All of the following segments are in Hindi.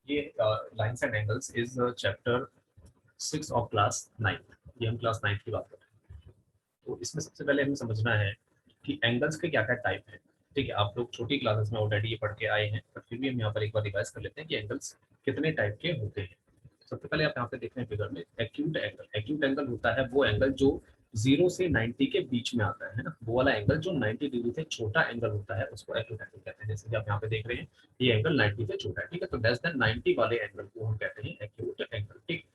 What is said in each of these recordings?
ये lines and angles is chapter 6 of class 9। ये हम क्लास 9 की बात कर रहे हैं। तो इसमें सबसे पहले हमें समझना है कि एंगल्स के क्या क्या टाइप है। ठीक है, आप लोग छोटी क्लासेस में ऑलरेडी ये पढ़ के आए हैं, पर फिर भी हम यहाँ पर एक बार रिवाइज कर लेते हैं कि एंगल्स कितने टाइप के होते हैं। सबसे पहले आप यहाँ पे देख रहे हैं फिगर में एक्यूट एंगल। एक्यूट एंगल होता है वो एंगल जो 0 से 90 के बीच में आता है ना, वो वाला एंगल जो 90 डिग्री से छोटा एंगल होता है उसको एक्यूट एंगल कहते हैं। जैसे कि आप यहाँ पे देख रहे हैं ये एंगल 90 से छोटा है, ठीक है, तो लेस देन 90 वाले एंगल को हम कहते हैं एक्यूट एंगल। ठीक,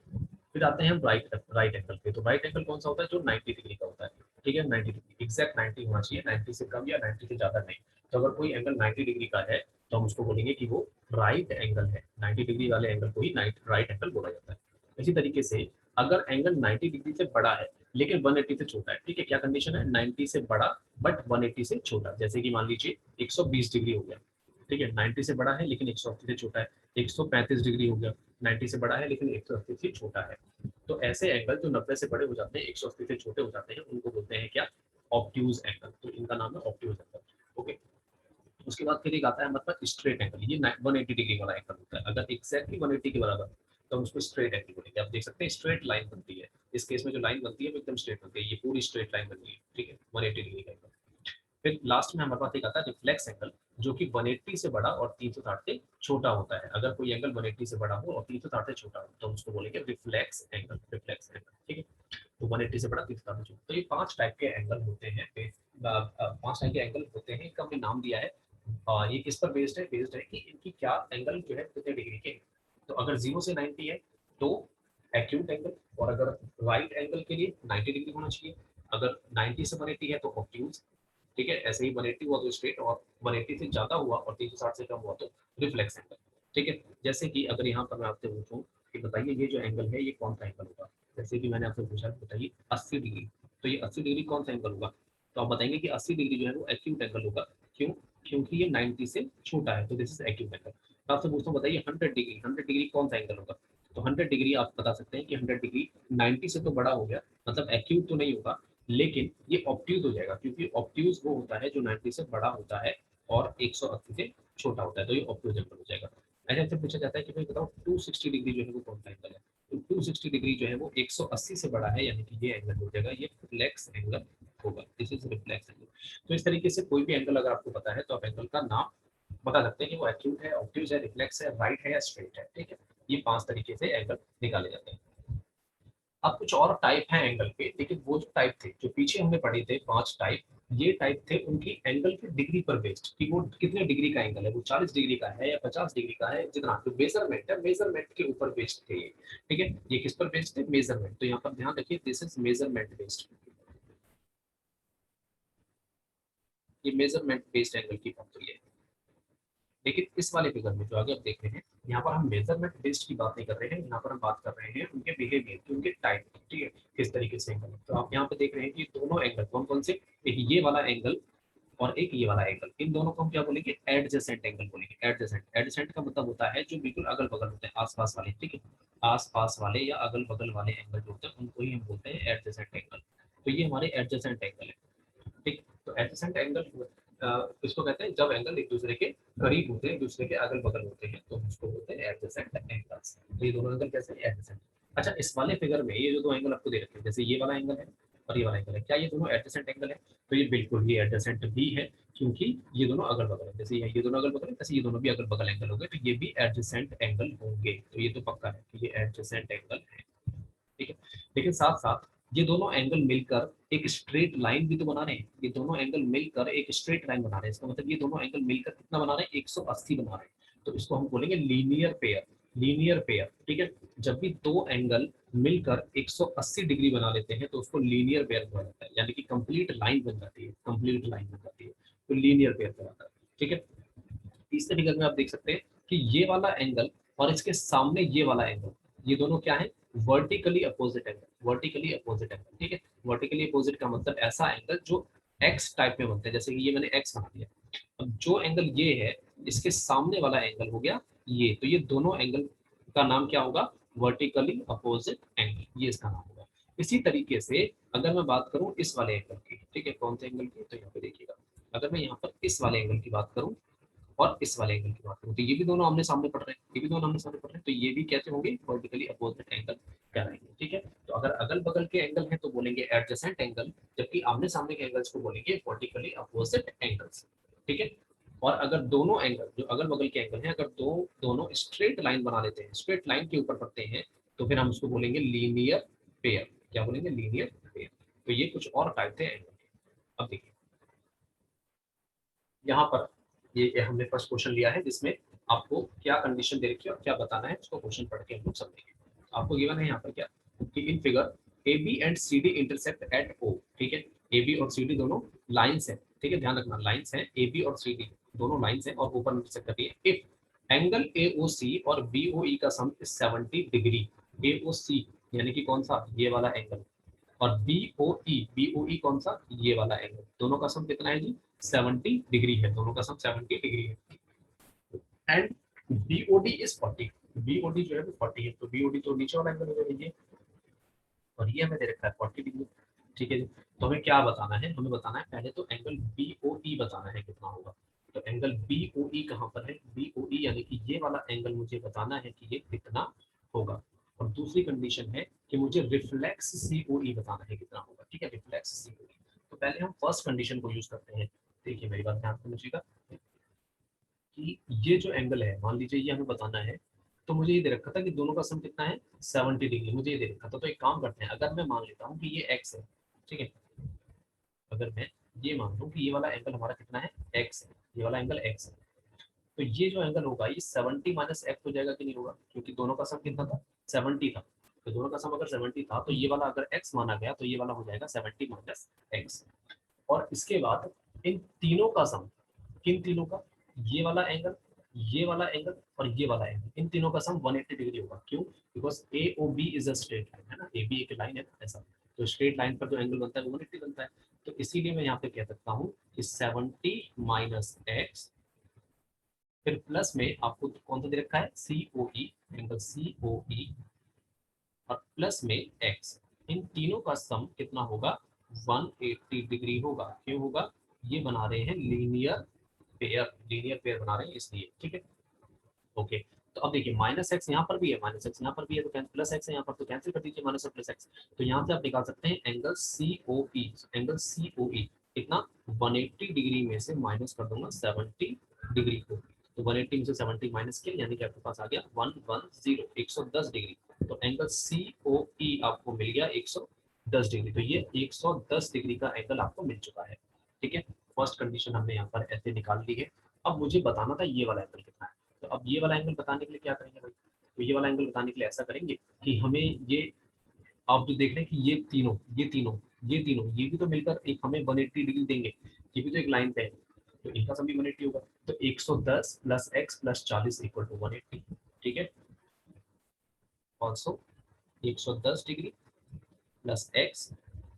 फिर आते हैं हम राइट एंगल पे। तो राइट एंगल कौन सा होता है? जो 90 डिग्री का होता है। ठीक है, 90 डिग्री एग्जैक्ट 90 होना चाहिए, 90 से कम या 90 से ज्यादा नहीं। तो अगर कोई एंगल 90 डिग्री का है तो हम उसको बोलेंगे कि वो राइट एंगल है। 90 डिग्री वाले एंगल को ही राइट एंगल बोला जाता है। इसी तरीके से अगर एंगल 90 डिग्री से बड़ा है लेकिन 180 से छोटा है, ठीक है, क्या कंडीशन है? 90 से बड़ा बट 180 से छोटा। जैसे कि मान लीजिए 120 डिग्री हो गया, ठीक है, 90 से बड़ा है लेकिन 180 से छोटा है। 135 डिग्री हो गया, 90 से बड़ा है लेकिन 180 से छोटा है। तो ऐसे एंगल जो 90 से बड़े हो जाते हैं, 180 से छोटे हो जाते हैं, उनको बोलते हैं क्या? Obtuse angle. तो इनका नाम है ऑब्ट्यूज एंगल। ओके, उसके बाद फिर एक आता है मतलब स्ट्रेट एंगल। ये 180 डिग्री वाला एंगल होता है। अगर एग्जैक्टली 180 के बराबर तो हम उसको स्ट्रेट एंगल बोलेंगे। आप देख सकते हैं स्ट्रेट लाइन बनती है। इस केस में जो लाइन बनती है वो एकदम स्ट्रेट बनती है, ये पूरी स्ट्रेट लाइन बनती है। ठीक है, 180 डिग्री का एंगल। फिर लास्ट में हमारे पास एक आता है रिफ्लेक्स एंगल, जो कि 180 से बड़ा और 360 से छोटा होता है। अगर कोई एंगल 180 से बड़ा हो और 360 से छोटा हो तो हम उसको बोलेंगे रिफ्लेक्स एंगल। रिफ्लेक्स एंगल, ठीक है। तो 180 से बड़ा, 360 से छोटा। तो ये 5 टाइप के एंगल होते हैं। 5 टाइप के एंगल होते हैं, इनका हमने नाम दिया है। ये किस पर बेस्ड है? बेस्ड है कि इनकी क्या एंगल जो है कितने डिग्री के हैं। तो अगर 0 से 90 है तो एक्यूट एंगल, और अगर राइट एंगल के लिए 90 डिग्री होना चाहिए। अगर 90 से 180 है तो ऑब्ट्यूज। ठीक है, ऐसे ही 180 हुआ तो स्ट्रेट, और 180 से ज्यादा हुआ और 360 से कम हुआ तो रिफ्लेक्स एंगल। ठीक है, जैसे कि अगर यहाँ पर मैं आपसे पूछूं कि बताइए ये जो एंगल है ये कौन सा एंगल होगा, जैसे कि मैंने आपसे पूछा बताइए 80 डिग्री, तो ये 80 डिग्री कौन सा एंगल होगा? तो आप बताएंगे कि 80 डिग्री जो है वो एक्यूट एंगल होगा। क्यों? क्योंकि ये 90 से छोटा है, तो दिस इज एक्यूट एंगल। तो आपसे पूछता हूँ बताइए 100 डिग्री, 100 डिग्री कौन सा एंगल होगा? तो 100 डिग्री आप बता सकते हैं कि 100 डिग्री 90 से तो बड़ा हो गया, मतलब एक्यूट तो नहीं होगा, लेकिन ये ऑब्ट्यूज हो जाएगा, क्योंकि ऑब्ट्यूज वो होता है जो 90 से बड़ा होता है और 180 से छोटा होता है, तो ये ऑब्ट्यूज एंगल हो जाएगा। ऐसे आपसे पूछा जाता है कि भाई बताओ 260 डिग्री जो है वो कौन सा एंगल है? तो 260 डिग्री जो है वो 180 से बड़ा है, यानी कि ये एंगल हो जाएगा, ये रिफ्लेक्स एंगल होगा। This is reflex angle. तो इस तरीके से कोई भी एंगल अगर आपको पता है तो आप एंगल का नाम बता सकते हैं कि वो एक्यूट है, ऑब्ट्यूज है, रिफ्लेक्स है, राइट है या स्ट्रेट है। ठीक है, ये 5 तरीके से एंगल निकाले जाते हैं। अब कुछ और टाइप हैं एंगल के, लेकिन वो जो टाइप थे जो पीछे हमने पढ़े थे 5 टाइप, ये टाइप थे उनकी एंगल की डिग्री पर बेस्ड, कि वो कितने डिग्री का एंगल है, वो 40 डिग्री का है या 50 डिग्री का है, जितना जो मेजरमेंट है, मेजरमेंट के ऊपर बेस्ड थे ये। ठीक है, ये किस पर बेस्ड थे? मेजरमेंट। तो यहाँ पर ध्यान रखिए, दिस इज मेजरमेंट बेस्ड। ये मेजरमेंट बेस्ड एंगल की बात हुई है। लेकिन इस वाले फिगर में जो आगे आप देख रहे हैं, यहाँ पर हम मेजरमेंट बेस्ड की बात नहीं कर रहे हैं, यहाँ पर हम बात कर रहे हैं उनके बिहेवियर की, उनके टाइप की। ठीक है, किस तरीके से एंगल है। तो आप यहाँ पे देख रहे हैं कि दोनों एंगल कौन कौन से, एक ये वाला एंगल और एक ये वाला एंगल, इन दोनों को हम क्या बोलेंगे? एडजेसेंट एंगल बोलेंगे। एडजेसेंट, एडजेसेंट का मतलब होता है जो बिल्कुल अगल बगल होते हैं, आसपास वाले। ठीक है, आसपास वाले या अगल बगल वाले एंगल जो होते हैं उनको ही हम बोलते हैं एडजेसेंट एंगल। तो ये हमारे एडजेसेंट एंगल है। ठीक, तो एडजेसेंट एंगल इसको कहते हैं जब एंगल एक दूसरे के करीब होते हैं, एक दूसरे के अगल बगल होते हैं, तो उसको बोलते हैं एडजेसेंट एंगल्स। तो ये दोनों एंगल कैसे हैं? एडजेसेंट। अच्छा, इस वाले फिगर में ये जो दो एंगल आपको दे रखे हैं, जैसे ये वाला एंगल है और ये वाला एंगल है, क्या ये दोनों एडजेसेंट एंगल है? तो ये बिल्कुल ही एडजेसेंट भी है, क्योंकि ये दोनों अगल बगल है। जैसे ये दोनों अगल बगल है, जैसे ये दोनों भी अगल बगल एंगल हो गए, तो ये भी एडजेसेंट एंगल होंगे। तो ये तो पक्का है कि ये एडजेसेंट एंगल है। ठीक है, लेकिन साथ साथ ये दोनों एंगल मिलकर एक स्ट्रेट लाइन भी तो बना रहे हैं। ये दोनों एंगल मिलकर एक स्ट्रेट लाइन बना रहे हैं, इसका मतलब ये दोनों एंगल मिलकर कितना बना रहे हैं? 180 बना रहे हैं। तो इसको हम बोलेंगे लीनियर पेयर। लीनियर पेयर, ठीक है। जब भी दो एंगल मिलकर 180 डिग्री बना लेते हैं तो उसको लीनियर पेयर कहा जाता है, यानी कि कंप्लीट लाइन बन जाती है, कंप्लीट लाइन बन जाती है, तो लीनियर पेयर कहलाता है। ठीक है, तीसरे फिगर में आप देख सकते हैं कि ये वाला एंगल और इसके सामने ये वाला एंगल, ये दोनों क्या है? Vertically opposite angle. Vertically opposite angle, ठीक है। वर्टिकली अपोजिट का मतलब ऐसा एंगल जो एक्स टाइप में बनते हैं, जैसे कि ये मैंने एक्स बना दिया। अब जो एंगल ये है, इसके सामने वाला एंगल हो गया ये, तो ये दोनों एंगल का नाम क्या होगा? वर्टिकली अपोजिट एंगल, ये इसका नाम होगा। इसी तरीके से अगर मैं बात करूं इस वाले एंगल की, ठीक है, कौन से एंगल की, तो यहाँ पे देखिएगा, अगर मैं यहाँ पर इस वाले एंगल की बात करूं और इस वाले एंगल की बात करूँ तो ये भी दोनों आमने सामने पड़ रहे हैं, ये भी दोनों आमने सामने पड़ रहे हैं, तो ये भी कैसे होंगे, वर्टिकली अपोजिट एंगल कहलाएंगे। ठीक है, तो अगर अगल बगल के एंगल है तो बोलेंगे एडजेसेंट एंगल, जबकि आमने सामने के एंगल्स को बोलेंगे वर्टिकली अपोजिट एंगल्स। ठीक है, और अगर दोनों एंगल जो अगल बगल के एंगल हैं अगर दोनों स्ट्रेट लाइन बना लेते हैं, स्ट्रेट लाइन के ऊपर पड़ते हैं, तो फिर हम उसको बोलेंगे लीनियर पेयर। क्या बोलेंगे, लीनियर पेयर। तो ये कुछ और टाइप थे एंगल। अब देखिए यहाँ पर ये हमने फर्स्ट क्वेश्चन लिया है जिसमें आपको क्या कंडीशन दे रखी है और क्या बताना है, उसको क्वेश्चन पढ़ के हम लोग समझेंगे। आपको गिवन है यहाँ पर क्या कि in figure A B and C D intersect at O. ठीक है, ए बी और सी डी दोनों लाइन्स है। ठीक है, ध्यान रखना लाइन्स है, ए बी और सी डी दोनों लाइन्स है और ऊपर इंटरसेक्ट करती है। इफ एंगल ए ओ सी और बी ओ ई का सम इज 70 डिग्री, ए ओ सी यानी कि कौन सा, ये वाला एंगल, और बी ओ ई कौन सा, ये वाला एंगल, दोनों का सम कितना है जी, 70 डिग्री है, दोनों का सम 70 डिग्री है। एंड बीओडी इज 40, बीओडी जो है वो 40 है, तो बीओडी तो नीचे वाला एंगल हो जाएगा ये, और ये हमें दे रखा है 40 डिग्री। ठीक है जी, तो हमें क्या बताना है, हमें बताना है पहले तो एंगल बीओई बताना है कितना होगा। तो एंगल बीओई कहाँ पर है, बीओई यानी कि ये वाला एंगल मुझे बताना है कि ये कितना होगा। और दूसरी कंडीशन है कि मुझे रिफ्लेक्स सीओई बताना है कितना होगा। ठीक है, रिफ्लेक्स सीओई। तो पहले हम फर्स्ट कंडीशन को यूज करते हैं। देखिए मेरी बात ध्यान से समझिएगा कि ये जो एंगल है, मान लीजिए ये हमें बताना है, तो मुझे ये दे रखा था कि दोनों का सम कितना है, 70 डिग्री, मुझे ये दे रखा था। तो एक काम करते हैं, अगर मैं मान लेता हूँ कि ये एक्स है, ठीक है, अगर मैं ये मान लूँ कि ये वाला एंगल हमारा कितना है, एक्स है, ये वाला एंगल एक्स है, तो ये जो एंगल होगा ये 70 माइनस एक्स हो जाएगा कि नहीं होगा, क्योंकि दोनों का सम कितना था, 70 था। तो दोनों का सम अगर 70 था तो ये वाला अगर एक्स माना गया तो ये वाला हो जाएगा 70 माइनस एक्स। और इसके बाद इन तीनों का सम, किन तीनों का, ये वाला एंगल, ये वाला एंगल और ये वाला एंगल, इन तीनों का सम 180 डिग्री होगा। क्यों, because A O B is a straight line है ना, ए बी एक लाइन है ना ऐसा, तो स्ट्रेट लाइन पर जो एंगल बनता है वो 180 बनता है। तो इसीलिए मैं यहाँ पे कह सकता हूँ कि 70 माइनस एक्स, फिर प्लस में आपको कौन सा दे रखा है, सी ओ ई, एंगल सी ओ ई, और प्लस में एक्स, इन तीनों का सम कितना होगा, 180 डिग्री होगा। क्यों होगा, ये बना रहे हैं लीनियर पेयर, लीनियर पेयर बना रहे हैं इसलिए। ठीक है, ओके। तो अब देखिए माइनस एक्स यहाँ पर भी है, माइनस एक्स यहाँ पर भी है, तो प्लस एक्स है यहाँ पर, तो कैंसिल कर दीजिए माइनस और प्लस एक्स। तो यहाँ से आप निकाल सकते हैं एंगल सी ओ ई, एंगल सी ओ ई कितना, 180 डिग्री में से माइनस कर दूंगा 70 डिग्री को, तो 180 में से 70 माइनस किया यानी कि आपके पास आ गया 110, 110 डिग्री। तो एंगल सी ओ ई आपको मिल गया 110 डिग्री, तो ये 110 डिग्री का एंगल आपको मिल चुका है। ठीक है, फर्स्ट कंडीशन हमने यहाँ पर ऐसे निकाल ली है। अब मुझे बताना था ये वाला एंगल कितना है। तो अब ये वाला एंगल बताने के लिए क्या करेंगे भाई, तो ये वाला एंगल बताने के लिए ऐसा करेंगे कि हमें ये, आप जो देख रहे हैं कि ये तीनों ये भी तो मिलकर एक हमें 180 डिग्री देंगे, ये भी तो एक लाइन पे है, तो इनका सम भी 180 होगा। तो 110 plus X plus 40 equal to 180। ठीक है, ऑल्सो 110 डिग्री प्लस एक्स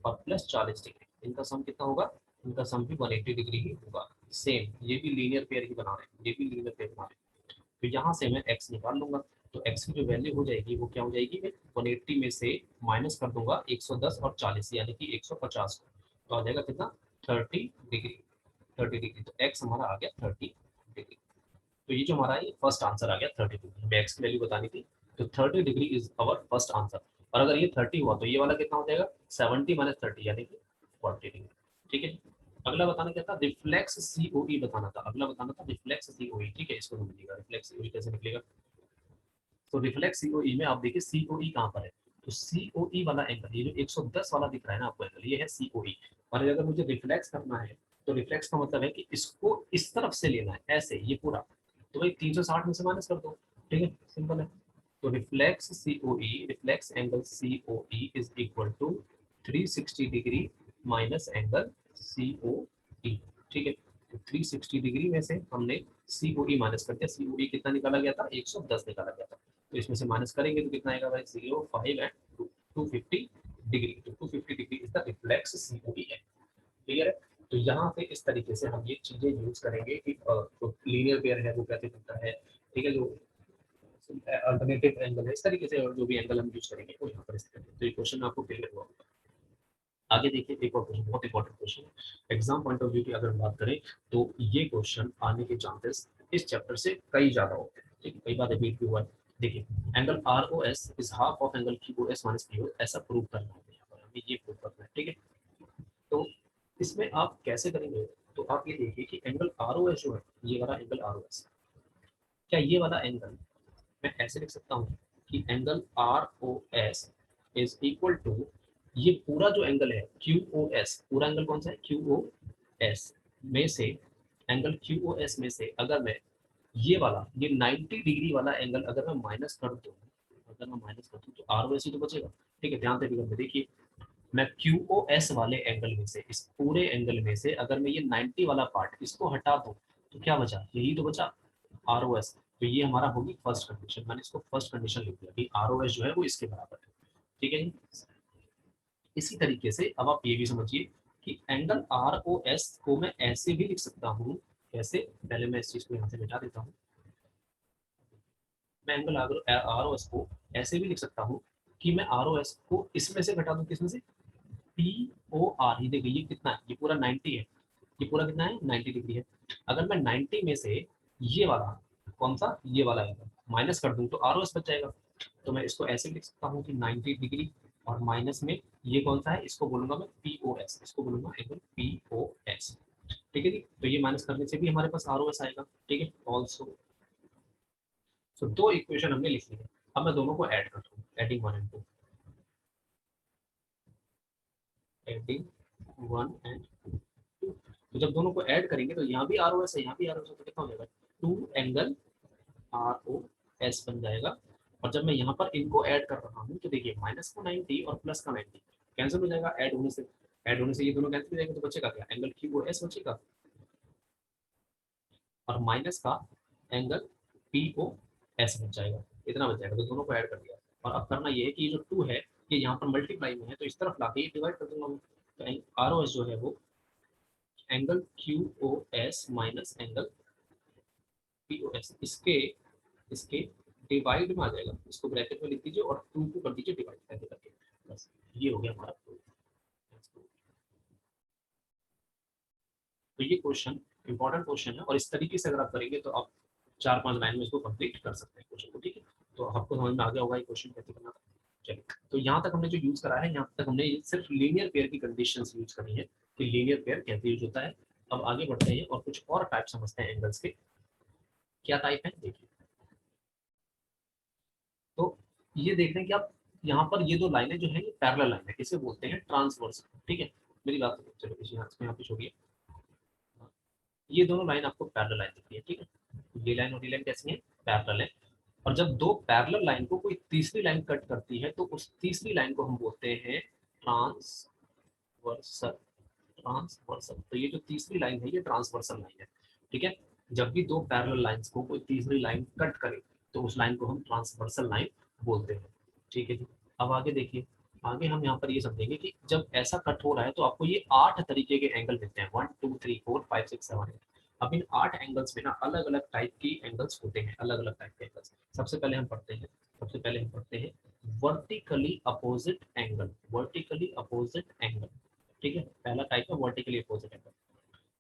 और प्लस 40 डिग्री, इनका सम कितना होगा, इनका सम भी 180 डिग्री ही होगा। सेम, ये भी लीनियर पेयर ही बना रहे हैं, ये भी लीनियर पेयर बना रहे हैं। तो यहाँ से मैं x निकाल लूंगा, तो x की जो वैल्यू हो जाएगी वो क्या हो जाएगी, मैं 180 में से माइनस कर दूंगा 110 और 40 यानी कि 150 को, तो आ जाएगा कितना, 30 डिग्री, 30 डिग्री। तो x हमारा आ गया 30 डिग्री। तो ये जो हमारा ये फर्स्ट आंसर आ गया 30 डिग्री, हमें x की वैल्यू बतानी थी, तो 30 degree is our first answer. और अगर ये 30 हुआ तो ये वाला कितना हो जाएगा, 70 माइनस 30 यानी कि 40 डिग्री। ठीक है, अगला बताना क्या था, रिफ्लेक्स सीओई बताना था, अगला बताना था रिफ्लेक्स सीओई। ठीक है, इसको समझिएगा रिफ्लेक्स सीओई कैसे निकलेगा। तो रिफ्लेक्स सीओई में आप देखिए सीओई कहाँ पर है, तो सीओई वाला एंगल, ये जो 110 वाला दिख रहा है ना आपको एंगल, ये है सीओई। और अगर मुझे रिफ्लेक्स करना है, तो रिफ्लेक्स का मतलब है कि इसको इस तरफ से लेना है, ऐसे ये पूरा, तो भाई 360 में से माइनस कर दो। ठीक है, सिंपल है। तो reflex COE, reflex angle COE is equal to 360 degree minus angle COE. ठीक है, तो 360 डिग्री में से हमने सीओई माइनस कर दिया, सीओई कितना निकाला गया था, 110 निकाला गया था, तो इसमें से माइनस करेंगे तो कितना आएगा भाई, 0, 5 एंड 250 डिग्री। तो 250 degree is the reflex COE है। क्लियर है, तो यहाँ पे इस तरीके से हम ये चीजें यूज करेंगे कि जो लीनियर पेयर है वो कैसे बनता है। ठीक है, जो अल्टरनेटिव एंगल है, इस तरीके से और जो भी एंगल हम यूज करेंगे वो यहाँ पर इस तरीके से। तो ये क्वेश्चन आपको क्लियर हुआ होगा। आगे देखिए एक और क्वेश्चन, बहुत इंपॉर्टेंट क्वेश्चन है एग्जाम पॉइंट ऑफ व्यू की अगर हम बात करें, तो ये क्वेश्चन आने के चांसेस इस चैप्टर से कई ज्यादा होते हैं, ठीक है, कई बार रिपीट भी हुआ है। देखिए, angle R O S is half of angle Q O S minus P O, ऐसा प्रूव करना है यहाँ पर हमें, ये प्रूव करना है, ठीक है। तो इसमें आप कैसे करेंगे, तो आप ये देखिए कि एंगल आर ओ एस जो है, ये वाला एंगल आर ओ एस, क्या ये वाला एंगल मैं ऐसे लिख सकता हूँ कि angle R O S is equal to ये पूरा जो एंगल है क्यू ओ एस, पूरा एंगल कौन सा है, क्यू ओ एस में से, एंगल क्यू ओ एस में से अगर मैं ये वाला, ये 90 डिग्री वाला एंगल अगर मैं माइनस कर दूँ, अगर मैं माइनस कर दूँ तो आर ओ एस ही तो बचेगा, ठीक है। ध्यान से फिगर में देखिए, मैं क्यू ओ एस वाले एंगल में से, इस पूरे एंगल में से अगर मैं ये 90 वाला पार्ट इसको हटा दूँ तो क्या बचा, यही तो बचा आर ओ एस। तो ये हमारा होगी फर्स्ट कंडीशन, मैंने इसको फर्स्ट कंडीशन लिख दिया कि आर ओ एस जो है वो इसके बराबर है, ठीक है जी। इसी तरीके से अब आप ये भी समझिए कि एंगल आर ओ एस को मैं ऐसे भी लिख सकता हूँ, कैसे, पहले मैं इस चीज को यहाँ से मिटा देता हूँ। मैं एंगल आर ओ एस को ऐसे भी लिख सकता हूँ कि मैं आर ओ एस को इसमें से घटा दूँ, किसमें से, पी ओ आर, ये देखिए ये कितना है, ये पूरा 90 है, ये पूरा कितना है 90 डिग्री है। अगर मैं 90 में से ये वाला, कौन सा, ये वाला एंगल माइनस कर दूं तो आर ओ एस बच जाएगा। तो मैं इसको ऐसे लिख सकता हूँ कि 90 डिग्री और माइनस में ये कौन सा है, इसको बोलूंगा मैं पी ओ एस, इसको बोलूंगा एंगल पी ओ एस, ठीक है जी। तो ये माइनस करने से भी हमारे पास आर ओ एस आएगा, ठीक है। ऑल्सो, तो दो इक्वेशन हमने लिख ली है। अब मैं दोनों को ऐड करता हूँ, adding one and two, adding one and two. तो जब दोनों को ऐड करेंगे तो यहाँ भी आर ओ एस है, यहाँ भी आर ओ एस है, तो कितना हो जाएगा, two angle R O S बन जाएगा। और जब मैं यहाँ पर इनको ऐड कर रहा हूँ तो देखिए माइनस का 90 और प्लस का 90 कैंसिल हो जाएगा, ऐड होने से, ऐड होने से ये दोनों कैंसिल हो जाएंगे, तो बचेगा क्या, एंगल क्यू ओ एस बचेगा और माइनस का एंगल पी ओ एस बच जाएगा, इतना बच जाएगा। तो दोनों को ऐड कर दिया। और अब करना ये है कि ये जो टू है ये यहाँ पर मल्टीप्लाई में है, तो इस तरफ लाके डिवाइड कर दूंगा मैं। तो आर ओ एस जो है वो angle Q O S minus angle P O S, इसके इसके डिवाइड में आ जाएगा, इसको ब्रैकेट में लिख दीजिए और टू को कर दीजिए डिवाइड करके करके, बस ये हो गया हमारा proof। तो ये क्वेश्चन इंपॉर्टेंट क्वेश्चन है और इस तरीके से अगर आप करेंगे तो आप 4-5 लाइन में इसको कंप्लीट कर सकते हैं क्वेश्चन को, ठीक है। तो आपको समझ में आ गया होगा ये क्वेश्चन कैसे करना था। चलिए, तो यहाँ तक हमने जो यूज करा है, यहाँ तक हमने सिर्फ लीनियर पेयर की कंडीशन यूज करी है कि लीनियर पेयर कैसे यूज होता है। अब आगे बढ़ते हैं और कुछ और टाइप समझते हैं एंगल्स के, क्या टाइप है देखिए। तो ये देख रहे हैं कि आप यहाँ पर ये दो लाइनें जो है ये पैरेलल लाइन है, किसे बोलते हैं, ट्रांसवर्स, ठीक है। मेरी बात सुनिए, चलो इसे यहाँ पे छोड़िए, ये दोनों लाइन आपको पैरेलल लाइन दिख रही है, ठीक है। ये लाइन और ये लाइन कैसी है, पैरेलल है। और जब दो पैरेलल लाइन को कोई तीसरी लाइन कट करती है तो उस तीसरी लाइन को हम बोलते हैं ट्रांसवर्सल, ट्रांसवर्सल। तो ये जो तीसरी लाइन है ये ट्रांसवर्सल लाइन है, ठीक है। जब भी दो पैरेलल लाइंस को कोई तीसरी लाइन कट करे तो उस लाइन को हम ट्रांसवर्सल लाइन बोलते हैं, ठीक है जी। अब आगे देखिए, आगे हम यहाँ पर ये समझेंगे कि जब ऐसा कट हो रहा है तो आपको ये 8 तरीके के एंगल मिलते हैं, 1 2 3 4 5 6 7 8। अब इन 8 एंगल्स में ना अलग अलग टाइप की एंगल्स होते हैं, अलग अलग टाइप के एंगल्स। सबसे पहले हम पढ़ते हैं, सबसे पहले हम पढ़ते हैं vertically opposite angle, vertically opposite angle, ठीक है। पहला टाइप है वर्टिकली अपोजिट एंगल।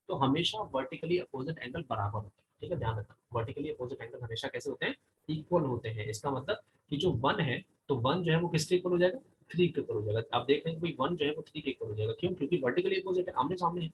तो हमेशा वर्टिकली अपोजिट एंगल बराबर होते हैं, ठीक है, ध्यान रखना। वर्टिकली अपोजिट एंगल हमेशा कैसे होते हैं, इक्वल होते हैं। इसका मतलब कि जो वन है तो वन जो है वो किसके इक्वल हो जाएगा, थ्री के इक्वल हो जाएगा। आप देख रहे हैं कि वन जो है वो थ्री के इक्वल हो जाएगा, क्यों, क्योंकि वर्टिकली अपोजिट है, आमने सामने है,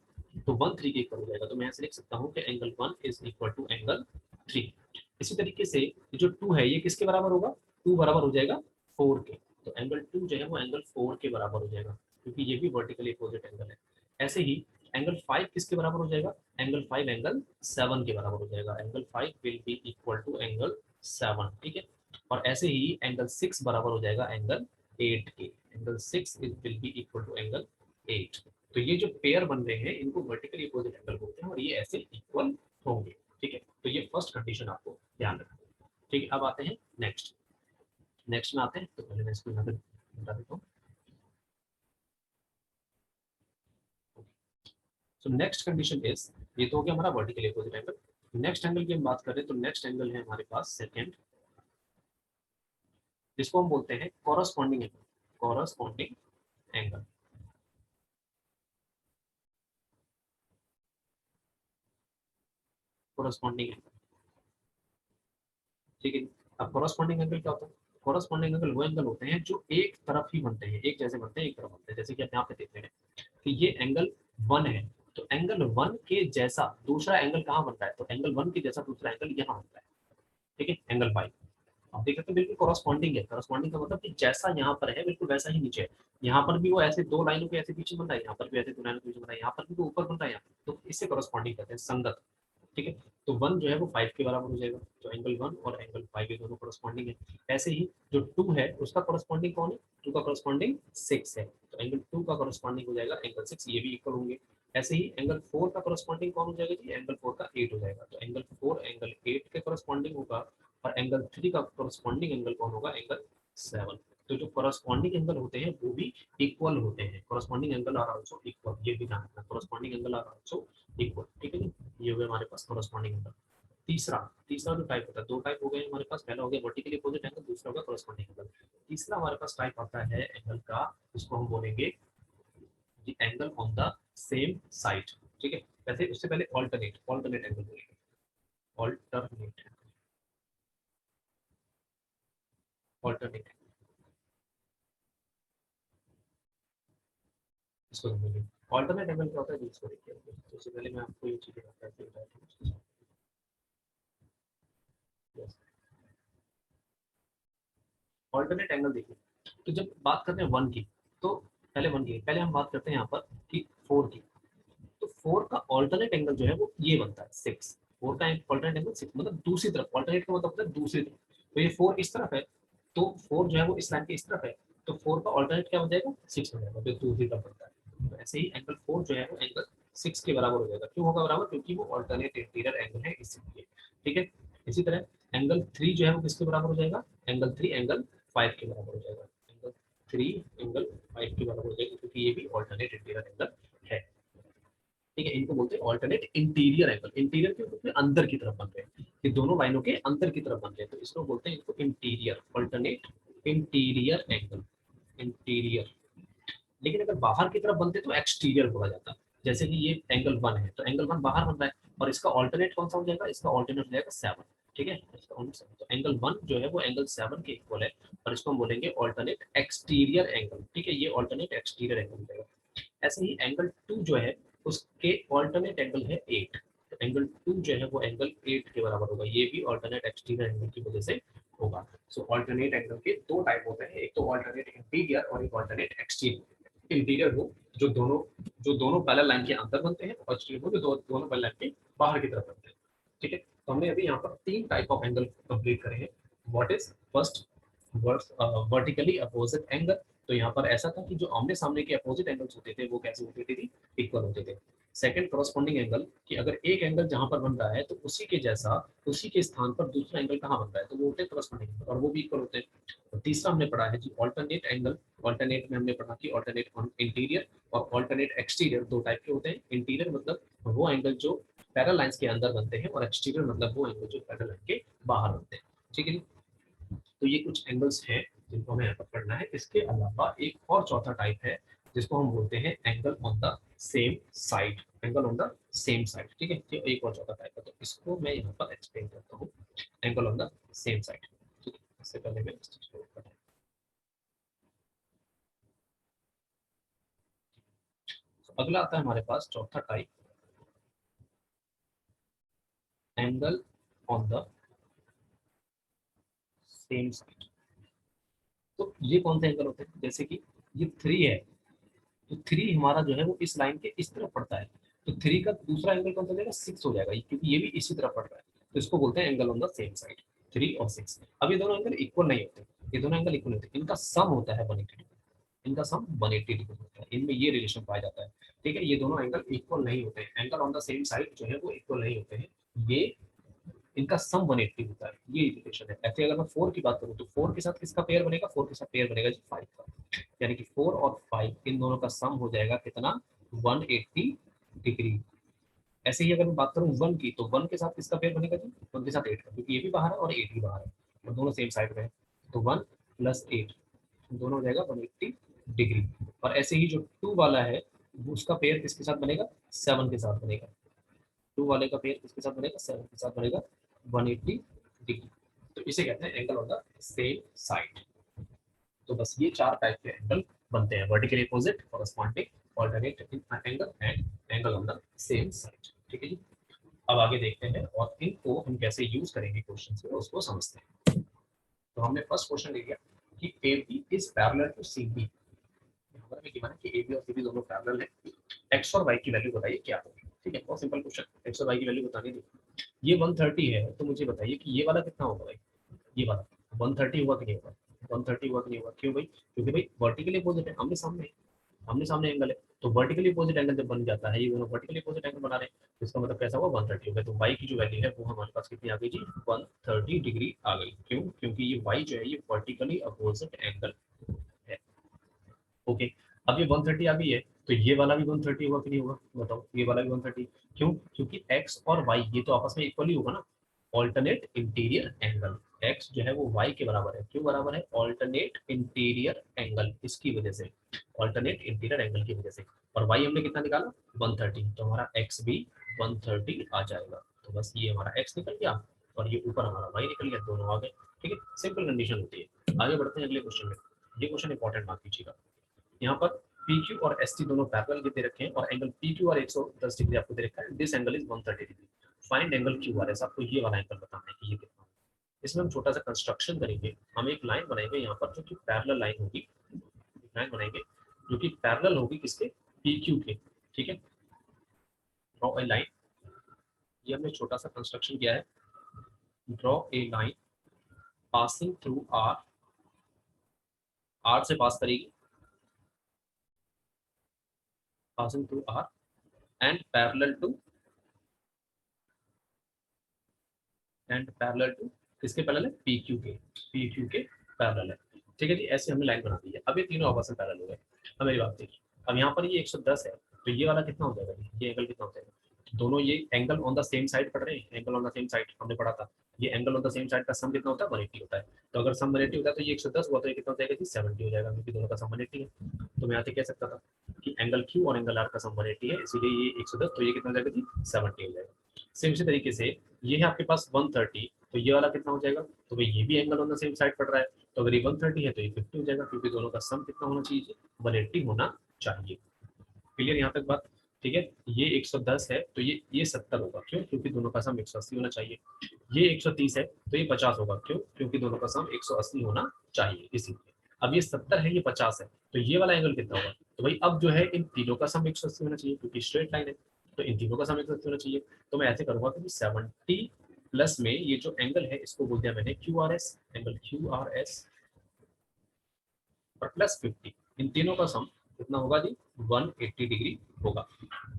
तो वन थ्री के इक्वल हो जाएगा। तो मैं ऐसे लिख सकता हूँ कि angle one is equal to angle three. इसी तरीके से जो टू है ये किसके बराबर होगा, टू बराबर हो जाएगा फोर के। तो एंगल टू जो है वो एंगल फोर के बराबर हो जाएगा, क्योंकि ये भी वर्टिकली अपोजिट एंगल है। ऐसे ही एंगल फाइव किसके बराबर हो जाएगा, एंगल फाइव एंगल सेवन के बराबर हो जाएगा। Angle five will be equal to angle seven, ठीक है। और ऐसे ही एंगल सिक्स बराबर हो जाएगा एंगल एट के, angle six will be equal to angle eight. तो ये जो पेयर बन रहे हैं इनको वर्टिकली अपोजिट एंगल बोलते हैं और ये ऐसे इक्वल होंगे, ठीक है। तो ये फर्स्ट कंडीशन आपको ध्यान रखना है, ठीक है। अब आते हैं नेक्स्ट, नेक्स्ट में आते हैं। तो पहले मैं इसको यहाँ पे बता देता हूँ। सो नेक्स्ट कंडीशन इज, ये तो हो गया हमारा vertically opposite angle. Next angle की हम बात करें तो नेक्स्ट एंगल है हमारे पास सेकंड, जिसको हम बोलते हैं corresponding angle, corresponding angle, corresponding angle. ठीक है। अब कॉरस्पॉन्डिंग एंगल क्या होता है? कॉरस्पॉन्डिंग एंगल वो एंगल होते हैं जो एक तरफ ही बनते हैं, एक जैसे बनते हैं, एक तरफ बनते हैं। जैसे कि आप यहाँ पे देख रहे हैं कि ये एंगल 1 है, तो एंगल 1 के जैसा दूसरा एंगल कहाँ बनता है? तो एंगल 1 के जैसा दूसरा एंगल यहाँ बनता है, ठीक है, एंगल 5। आप देख सकते हैं बिल्कुल कॉरस्पॉन्डिंग है। कॉरस्पॉन्डिंग का मतलब कि जैसा यहाँ पर है बिल्कुल वैसा ही नीचे है। यहाँ पर भी वो ऐसे दो लाइनों के ऐसे पीछे बन रहा है, यहाँ पर भी ऐसे दो लाइनों के पीछे बन रहा है, यहाँ पर भी वो ऊपर बन रहा है, यहाँ तो इससे कॉरस्पॉन्डिंग करते हैं, संगत। ठीक है। तो 1 जो है वो 5 के बराबर हो जाएगा, तो एंगल 1 और एंगल 5 ये दोनों कॉरस्पॉन्डिंग है। ऐसे ही जो 2 है उसका कॉरस्पॉन्डिंग कौन है? 2 का कॉरस्पॉन्डिंग 6 है, तो एंगल 2 का कॉरस्पॉन्डिंग हो जाएगा एंगल 6, ये भी इक्वल होंगे। ऐसे ही एंगल 4 का कॉरस्पॉन्डिंग कौन हो जाएगा जी? एंगल 4 का 8 हो जाएगा, तो एंगल 4 एंगल 8 के कॉरस्पॉन्डिंग होगा। और एंगल 3 का कॉरस्पॉन्डिंग एंगल कौन होगा? एंगल 7। तो जो कॉरस्पॉन्डिंग एंगल होते हैं वो भी इक्वल होते हैं। Corresponding angle are also equal, ये भी ध्यान रखना, corresponding angle are also equal, ठीक है जी। ये हो गया हमारे पास कॉरस्पॉन्डिंग एंगल। तीसरा तीसरा जो टाइप होता है, दो टाइप हो गए हमारे पास, पहला हो गया वर्टिकली अपोजिट एंगल, दूसरा होगा कॉरस्पॉन्डिंग एंगल। तीसरा हमारे पास टाइप आता है एंगल का, जिसको हम बोलेंगे the angle on the same side, ठीक है। वैसे उससे पहले ऑल्टरनेट ऑल्टरनेट एंगल बोलेंगे, ऑल्टरनेट ऑल्टरनेट इसको हम बोलेंगे। ऑल्टरनेट एंगल क्या होता है इसको देखिए। तो उससे पहले मैं आपको ये चीजें बताता हूँ। ऑल्टरनेट एंगल देखिए, तो जब बात करते हैं 1 की, तो पहले 1 की, पहले हम बात करते हैं यहाँ पर कि 4 की। तो 4 का ऑल्टरनेट एंगल जो है वो ये बनता है 6। 4 का ऑल्टरनेट एंगल 6, मतलब दूसरी तरफ, ऑल्टरनेट का मतलब होता है दूसरी तरफ। तो ये 4 इस तरफ है, तो 4 जो है वो इस लाइन के इस तरफ है, तो 4 का ऑल्टरनेट क्या हो जाएगा? 6 हो जाएगा, जो दूसरी तरफ बनता है। तो ऐसे ही एंगल 4 जो है वो एंगल 6 के बराबर हो जाएगा। क्यों होगा बराबर? क्योंकि वो ऑल्टरनेट इंटीरियर एंगल है, इसलिए। ठीक है। इसी तरह एंगल 3 जो है वो किसके बराबर हो जाएगा? एंगल 3 एंगल 5 के बराबर हो जाएगा। एंगल 3 एंगल 5 के बराबर हो जाएगा, क्योंकि ये भी ऑल्टरनेट इंटीरियर एंगल है। ठीक है। इनको बोलते हैं ऑल्टरनेट इंटीरियर एंगल। इंटीरियर के मतलब अंदर की तरफ बन रहे हैं, ये दोनों लाइनों के अंदर की तरफ बन रहे हैं, तो इसको बोलते हैं इनको interior, alternate interior angle, interior. लेकिन अगर बाहर की तरफ बनते तो एक्सटीरियर बोला जाता। जैसे कि ये एंगल 1 है, तो एंगल 1 बाहर बन रहा है, और इसका ऑल्टरनेट कौन सा हो जाएगा? इसका ऑल्टरनेट हो जाएगा 7। ठीक है। तो एंगल 1 जो है वो एंगल 7 के इक्वल है, और इसको हम बोलेंगे ऑल्टरनेट एक्सटीरियर एंगल। ठीक है, ये ऑल्टरनेट एक्सटीरियर एंगल हो जाएगा। ऐसे ही एंगल 2 जो है उसके ऑल्टरनेट एंगल है 8, तो एंगल 2 जो है वो एंगल 8 के बराबर होगा, ये भी ऑल्टरनेट एक्सटीरियर एंगल की वजह से होगा। सो ऑल्टरनेट एंगल के दो टाइप होते हैं, एक तो ऑल्टरनेट इंटीरियर और एक ऑल्टरनेट एक्सटीरियर। इंटीरियर वो जो दोनों पैरेलल लाइन के अंदर बनते हैं, और एक्सटीरियर वो जो दोनों पैरेलल लाइन के बाहर की तरफ बनते हैं। ठीक है। तो हमने अभी यहाँ पर 3 टाइप ऑफ एंगल कंप्लीट करे हैं। What is first? Vertically opposite angle. तो यहाँ पर ऐसा था कि जो आमने सामने के अपोजिट एंगल्स होते थे वो कैसे होते थे? इक्वल होते थे। सेकंड कॉरस्पॉन्डिंग एंगल, कि अगर एक एंगल जहां पर बन रहा है तो उसी के जैसा उसी के स्थान पर दूसरा एंगल कहाँ बन रहा है, तो वो होते हैं कॉरस्पॉन्डिंग एंगल, और वो भी इक्वल होते हैं। तो तीसरा हमने पढ़ा है जी ऑल्टरनेट एंगल। ऑल्टरनेट में हमने पढ़ा कि ऑल्टरनेट इंटीरियर और ऑल्टरनेट एक्सटीरियर दो टाइप के होते हैं। इंटीरियर मतलब वो एंगल जो पैरेलल लाइंस के अंदर बनते हैं, और एक्सटीरियर मतलब वो एंगल जो पैरेलल लाइन के बाहर बनते हैं। ठीक है। तो ये कुछ एंगल्स हैं जिनको हमें यहाँ पर पढ़ना है। इसके अलावा एक और चौथा टाइप है जिसको हम बोलते हैं angle on the same side. Angle on the same side, ठीक है, ये एक और चौथा टाइप है, तो इसको मैं यहाँ पर एक्सप्लेन करता हूँ। Angle on the same side, ठीक है। इससे पहले मैं इस चीज को बताऊं। तो अगला आता है हमारे पास चौथा type, angle on the same side. तो ये कौन से एंगल होते हैं? जैसे कि ये 3 है, तो 3 हमारा जो है वो इस लाइन के इस तरफ पड़ता है, तो 3 का दूसरा एंगल कौन सा हो जाएगा? 6 हो जाएगा, क्योंकि ये भी इसी तरफ पड़ रहा है, तो इसको बोलते हैं angle on the same side. 3 और 6, अब ये दोनों एंगल इक्वल नहीं होते, ये दोनों एंगल इक्वल होते हैं, इनका सम होता है 180 डिग्री। इनका सम 180 डिग्री होता है, इनमें ये रिलेशन पाया जाता है। ठीक है। ये दोनों एंगल इक्वल नहीं होते हैं, angle on the same side जो है वो इक्वल नहीं होते हैं। ये इनका सम 180 होता है, ये रिलेशन है। ऐसे अगर मैं 4 की बात करूँ तो 4 के साथ किसका पेयर बनेगा? 4 के साथ पेयर बनेगा जी 5 का, यानी कि 4 और 5 इन दोनों का सम हो जाएगा कितना? 180 डिग्री। ऐसे ही अगर मैं बात करूँ 1 की, तो 1 के साथ किसका पेयर बनेगा जी? 1 के साथ 8 का, क्योंकि ये भी बाहर है और 8 भी बाहर है, और दोनों सेम साइड में है, तो 1 प्लस 8 दोनों हो जाएगा 180 डिग्री। और ऐसे ही जो 2 वाला है उसका पेयर किसके साथ बनेगा? 7 के साथ बनेगा। 2 वाले का पेयर किसके साथ बनेगा? 7 के साथ बनेगा 180 डिग्री। तो इसे कहते हैं angle on the same side. तो बस ये चार टाइप के एंगल बनते हैं, vertically opposite, corresponding, alternate angle and angle on the same side. ठीक है जी। अब आगे देखते हैं और इनको हम कैसे यूज करेंगे क्वेश्चन में, उसको समझते हैं। तो हमने फर्स्ट क्वेश्चन ले लिया कि AB is parallel to CB। यहाँ पे गिवन है कि AB और CB दोनों पैरेलल है, एक्स और वाई की वैल्यू बताइए क्या होगी। ठीक है, बहुत सिंपल क्वेश्चन, एक्स और वाई की वैल्यू बतानी थी। ये 130 है, तो मुझे बताइए कि ये वाला कितना होगा भाई, ये वाला 130 हुआ कि नहीं हुआ, 130 हुआ कि नहीं हुआ, क्यों भाई, क्योंकि भाई वर्टिकली अपोजिट है, आमने सामने एंगल है, तो वर्टिकली अपोजिट एंगल जब बन जाता है, ये दोनों वर्टिकली अपोजिट एंगल बना रहे हैं, तो इसका मतलब कैसा हुआ 130 हो गया। तो वाई की जो वैल्यू है वो हमारे पास कितनी आ गई जी, 130 डिग्री आ गई। क्यों, क्योंकि ये वाई जो है ये वर्टिकली अपोजिट एंगल है। ओके, अब ये 130 आ गई है, तो ये वाला भी 130 होगा कि नहीं होगा, बताओ, ये वाला भी 130। क्यों, क्योंकि एक्स और वाई ये तो आपस में इक्वली होगा ना, ऑल्टरनेट इंटीरियर एंगल, एक्स जो है वो वाई के बराबर है, क्यों बराबर है, ऑल्टरनेट इंटीरियर एंगल, इसकी वजह से, ऑल्टरनेट इंटीरियर एंगल की वजह से। और वाई हमने कितना निकाला 130, तो हमारा एक्स भी 130 आ जाएगा। तो बस ये हमारा एक्स निकल गया और ये ऊपर हमारा वाई निकल गया, दोनों आ गए। ठीक है, सिंपल कंडीशन होती है। आगे बढ़ते हैं अगले क्वेश्चन में। ये क्वेश्चन इंपॉर्टेंट मार्क कीजिएगा। यहाँ पर PQ और ST दोनों पैरेलल दे रखे हैं और एंगल PQ और 110 डिग्री आपको दे रखा है, this angle is 130 degree, find angle QRS। आपको ये वाला एंगल बताना है कि ये कितना है। इसमें हम छोटा सा कंस्ट्रक्शन करेंगे, हम एक लाइन बनाएंगे यहाँ पर जो कि पैरेलल लाइन होगी, लाइन बनाएंगे जो कि पैरेलल होगी किसके, PQ के। ठीक है, ड्रॉ ए लाइन, ये हमने छोटा सा कंस्ट्रक्शन किया है, draw a line passing through R, R से पास करेगी, passing through R and parallel to, and parallel to किसके पैरेलल है, PQ के, PQ के पैरेलल है। ठीक है जी, ऐसे हमने लाइन बना दी है। अब ये तीनों आपस में पैरेलल हो गए। अब मेरी बात देखिए, अब यहाँ पर ये 110 है, तो ये वाला कितना हो जाएगा, ये एंगल कितना हो जाएगा, दोनों ये angle on the same side पढ़ रहे हैं, angle on the same side हमने पढ़ा था, ये angle on the same side का सम कितना होता है 180 होता है। तो अगर सम 180 होता है तो ये 110 हुआ, तो ये कितना हो जाएगा जी 70 हो जाएगा, क्योंकि दोनों का सम 180 है। तो मैं यहाँ से कह सकता था कि एंगल Q और एंगल R का सम 180 है, इसीलिए ये 110, तो ये कितना हो जाएगा जी 70 हो जाएगा। सेम इसी तरीके से ये है आपके पास 130, तो ये वाला कितना हो जाएगा, तो भाई ये भी angle on the same side पड़ रहा है, तो अगर ये 130 है तो ये 50 हो जाएगा, क्योंकि दोनों का सम कितना होना चाहिए, 180 होना चाहिए। क्लियर यहाँ तक बात। ठीक है, ये 110 है तो ये 70 होगा, क्यों, क्योंकि दोनों का सम 180 होना चाहिए। ये 130 है तो ये 50 होगा, क्यों, क्योंकि दोनों का सम 180 होना चाहिए, इसीलिए। अब ये 70 है, ये 50 है, तो ये वाला एंगल कितना होगा, तो भाई अब जो है इन तीनों का सम 180 होना चाहिए, क्योंकि स्ट्रेट लाइन है, तो इन तीनों का सम 180 होना चाहिए। तो मैं ऐसे करूंगा कि 70 प्लस में ये जो एंगल है इसको बोल दिया मैंने QRS, एंगल QRS, और प्लस 50, इन तीनों का सम कितना होगा जी 180 डिग्री होगा।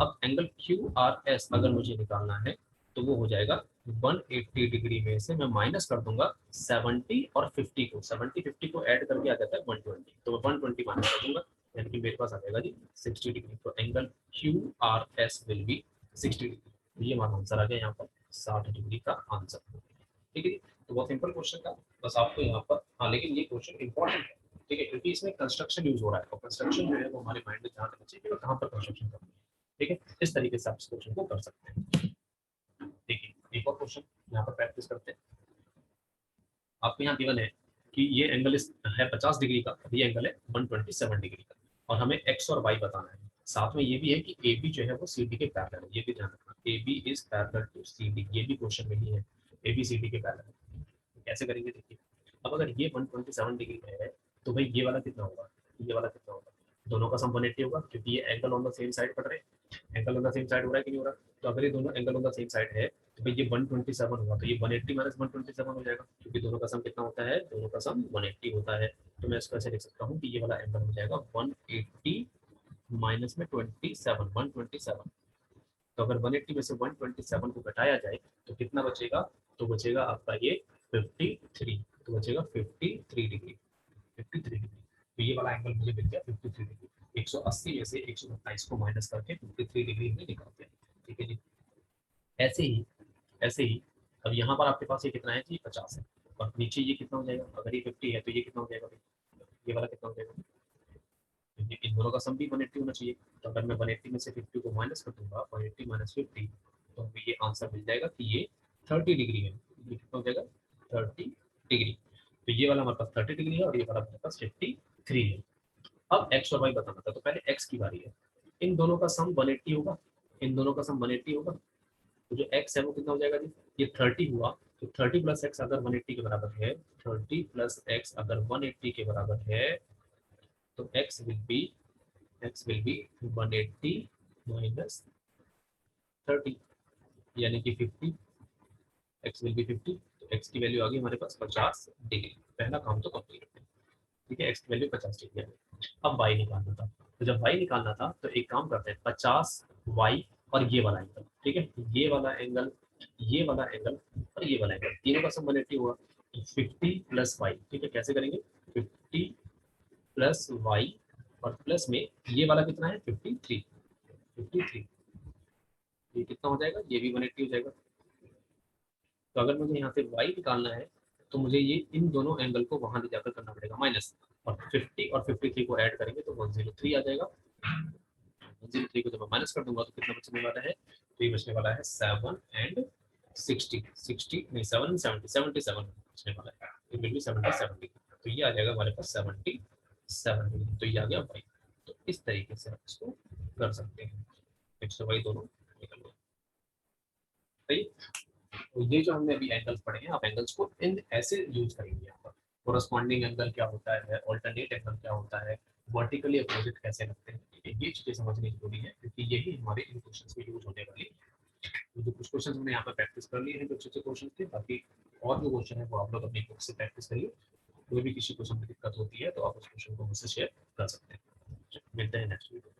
अब एंगल QRS अगर मुझे निकालना है तो वो हो जाएगा 180 डिग्री में से मैं माइनस कर दूंगा 70 और 50 को, 70 50 को ऐड करके आ जाता है 120, तो मैं 120 माइनस कर दूंगा, यानी कि मेरे पास आ जाएगा जी 60 डिग्री। तो angle QRS will be 60 degree. ये हमारा आंसर आ गया यहाँ पर 60 डिग्री का आंसर। ठीक है जी, तो बहुत सिंपल क्वेश्चन था, बस आपको यहाँ पर, हाँ लेकिन ये क्वेश्चन इंपॉर्टेंट है। ठीक है, क्योंकि इसमें कंस्ट्रक्शन यूज हो रहा है और कंस्ट्रक्शन जो है वो हमारे माइंड में ध्यान रखना चाहिए कि मैं कहाँ पर कंस्ट्रक्शन करूँ। ठीक है, इस तरीके से आप इस क्वेश्चन को कर सकते हैं। देखिए एक और क्वेश्चन यहाँ पर प्रैक्टिस करते हैं। आपको यहाँ गिवन है कि ये एंगल है 50 डिग्री का, ये एंगल है 127 डिग्री का, और हमें एक्स और वाई बताना है। साथ में ये भी है कि ए बी जो है वो सी डी के पैरेलल है, ये भी ध्यान रखना, A B is parallel to C D, ये भी क्वेश्चन में ही है, ए बी सी डी के पैरेलल है। तो कैसे करेंगे देखिए, अब अगर ये 127 डिग्री है तो भाई ये वाला कितना होगा, ये वाला कितना होगा, दोनों का सम 180 होगा, क्योंकि ये angle on the same side पड़ रहे हैं, angle on the same side हो रहा है कि नहीं हो रहा। तो अगर ये दोनों angle on the same side है तो भाई ये 127 होगा, तो ये 180 माइनस 127 हो जाएगा, क्योंकि दोनों का सम कितना होता है, दोनों का सम 180 होता है। तो मैं इसको ऐसे लिख सकता हूँ कि ये वाला एंगल हो जाएगा 180 माइनस में 27, 127। तो अगर 180 में से 127 को घटाया जाए तो कितना बचेगा, तो बचेगा आपका ये 53, तो बचेगा 53 डिग्री, 53 डिग्री। तो ये वाला एंगल मुझे मिल गया 53 डिग्री, 180 में से 127 को माइनस करके 53 डिग्री हमने निकाल दिया। ठीक है जी, ऐसे ही, ऐसे ही अब यहाँ पर आपके पास ये कितना है जी 50 है, और नीचे ये कितना हो जाएगा, अगर ये 50 है तो ये कितना हो जाएगा, ये वाला कितना हो जाएगा, क्योंकि इन दोनों का सम भी 180 होना चाहिए। तो अगर मैं 180 में से 50 को माइनस कर दूंगा, 180 माइनस 50, तो हमें ये आंसर मिल जाएगा कि ये 30 डिग्री है, ये कितना हो जाएगा 30 डिग्री। तो ये वाला हमारे पास 30 डिग्री है और ये वाला हमारे पास 53 है। अब एक्स और वाई बताना था, तो पहले एक्स की बारी है। इन दोनों का सम 180 होगा, इन दोनों का सम 180 होगा। तो जो एक्स है वो कितना हो जाएगा जी, ये 30 हुआ, तो 30 प्लस एक्स अगर 180 के बराबर है, 30 प्लस एक्स अगर 180 के बराबर है, तो एक्स विल बी 180 माइनस 30, यानी कि 50। एक्स विल बी 50, तो एक्स की वैल्यू आ गई हमारे पास 50 डिग्री। पहला काम तो कंप्लीट है। ठीक है, एक्स की वैल्यू 50 डिग्री है। अब वाई निकालना था, तो जब वाई निकालना था तो एक काम करते हैं, 50 वाई और ये वाला एंगल, ठीक है, ये वाला एंगल, ये वाला एंगल और ये वाला एंगल, तीनों का सम 180 हुआ। 50 प्लस वाई, ठीक है, कैसे करेंगे, 50 प्लस वाई और प्लस में ये वाला कितना है 53, 53, ये कितना हो जाएगा, ये भी 180 हो जाएगा। तो अगर मुझे यहाँ से y निकालना है, तो मुझे ये इन दोनों एंगल को वहां ले जाकर करना पड़ेगा माइनस, और 50 और 53 को ऐड करेंगे तो 103 आ जाएगा। 103 को जब मैं माइनस कर दूंगा तो कितना बचने वाला है, तो ये बचने वाला है 7 एंड 60, 60 नहीं 7 एंड 70, 77 बचने वाला है, ये बिल्कुल 70, तो ये आ जाएगा हमारे पास 77, तो ये आ गया y। तो इस तरीके से आप इसको कर सकते हैं, x और y दोनों निकल गए। सही। तो ये जो हमने अभी एंगल्स पढ़े हैं, आप एंगल्स को इन ऐसे यूज करेंगे यहाँ पर। कोरस्पॉन्डिंग एंगल क्या होता है, ऑल्टरनेट एंगल क्या होता है, वर्टिकली अपोजिट कैसे लगते हैं, ठीक है, ये चीजें समझनी जरूरी है, क्योंकि यही हमारे इन क्वेश्चंस में यूज होने वाली है। तो जो कुछ क्वेश्चन हमने यहाँ पर प्रैक्टिस कर लिए हैं, जो अच्छे क्वेश्चन थे, बाकी और जो क्वेश्चन है वो आप लोग अपनी बुक से प्रैक्टिस करिए। कोई भी किसी क्वेश्चन में दिक्कत होती है तो आप उस क्वेश्चन को मुझसे शेयर कर सकते हैं। मिलते हैं नेक्स्ट वीडियो।